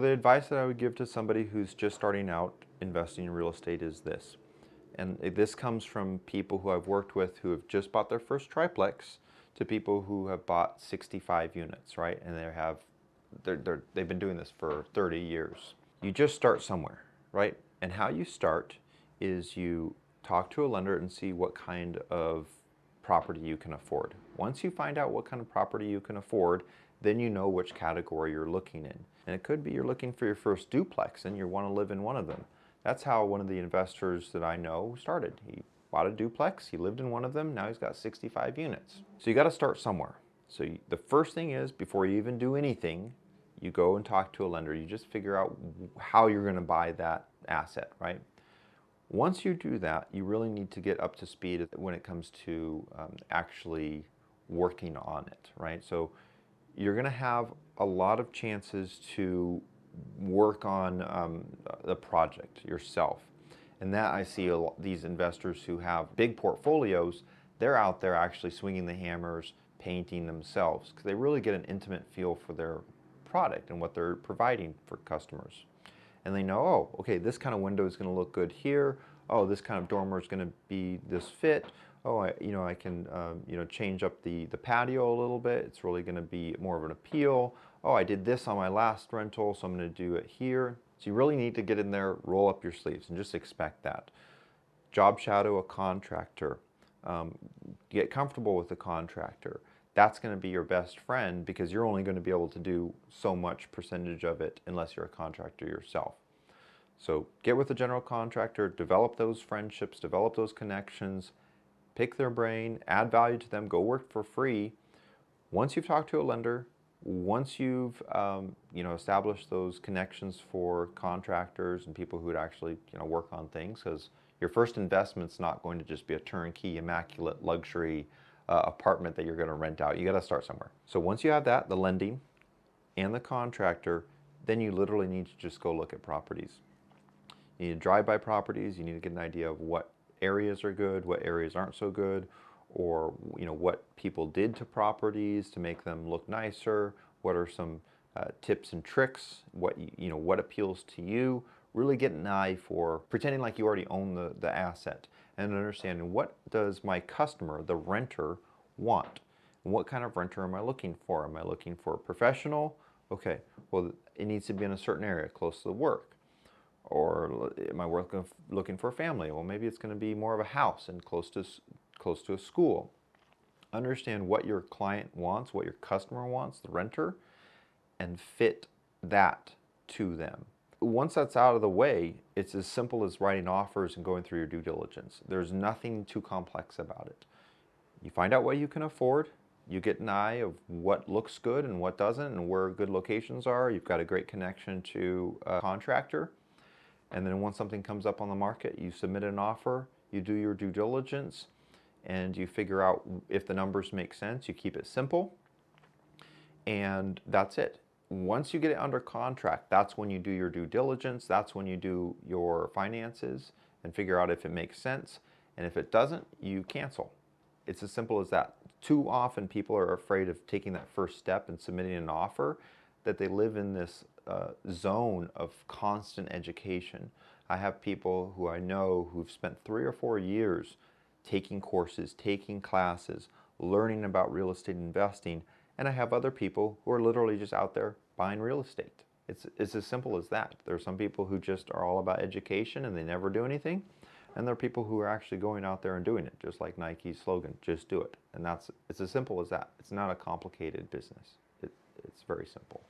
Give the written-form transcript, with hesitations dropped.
The advice that I would give to somebody who's just starting out investing in real estate is this. And this comes from people who I've worked with who have just bought their first triplex to people who have bought 65 units, right? And they've been doing this for 30 years. You just start somewhere, right? And how you start is you talk to a lender and see what kind of property you can afford. Once you find out what kind of property you can afford, then you know which category you're looking in. And it could be you're looking for your first duplex and you want to live in one of them. That's how one of the investors that I know started. He bought a duplex, he lived in one of them, now he's got 65 units. So you got to start somewhere. So the first thing is, before you even do anything, you go and talk to a lender. You just figure out how you're going to buy that asset, right? Once you do that, you really need to get up to speed when it comes to actually working on it, right? So you're going to have a lot of chances to work on the project yourself. And that I see these investors who have big portfolios, they're out there actually swinging the hammers, painting themselves, because they really get an intimate feel for their product and what they're providing for customers. And they know, oh, okay, this kind of window is going to look good here. Oh, this kind of dormer is going to be this fit. Oh, I can change up the patio a little bit. It's really going to be more of an appeal. Oh, I did this on my last rental, so I'm going to do it here. So you really need to get in there, roll up your sleeves, and just expect that. Job shadow a contractor. Get comfortable with the contractor. That's going to be your best friend because you're only going to be able to do so much percentage of it unless you're a contractor yourself. So get with the general contractor, develop those friendships, develop those connections, pick their brain, add value to them, go work for free. Once you've talked to a lender, once you've established those connections for contractors and people who would actually work on things, because your first investment's not going to just be a turnkey, immaculate luxury apartment that you're going to rent out. You got to start somewhere. So once you have that, the lending and the contractor, then you literally need to just go look at properties. You need to drive by properties. You need to get an idea of what areas are good, what areas aren't so good, or what people did to properties to make them look nicer. What are some tips and tricks? What appeals to you? Really get an eye for pretending like you already own the asset and understanding, what does my customer, the renter, want? And what kind of renter am I looking for? Am I looking for a professional? Okay, well, it needs to be in a certain area close to the work. Or am I looking for a family? Well, maybe it's going to be more of a house and close to a school. Understand what your client wants, what your customer wants, the renter, and fit that to them. Once that's out of the way, it's as simple as writing offers and going through your due diligence. There's nothing too complex about it. You find out what you can afford. You get an eye of what looks good and what doesn't and where good locations are. You've got a great connection to a contractor. And then once something comes up on the market, you submit an offer, you do your due diligence, and you figure out if the numbers make sense. You keep it simple, and that's it. Once you get it under contract, that's when you do your due diligence. That's when you do your finances and figure out if it makes sense. And if it doesn't, you cancel. It's as simple as that. Too often people are afraid of taking that first step and submitting an offer, that they live in this zone of constant education. I have people who I know who've spent 3 or 4 years taking courses, taking classes, learning about real estate investing, and I have other people who are literally just out there buying real estate. It's as simple as that. There are some people who just are all about education and they never do anything, and there are people who are actually going out there and doing it, just like Nike's slogan, just do it. And it's as simple as that. It's not a complicated business. It's very simple.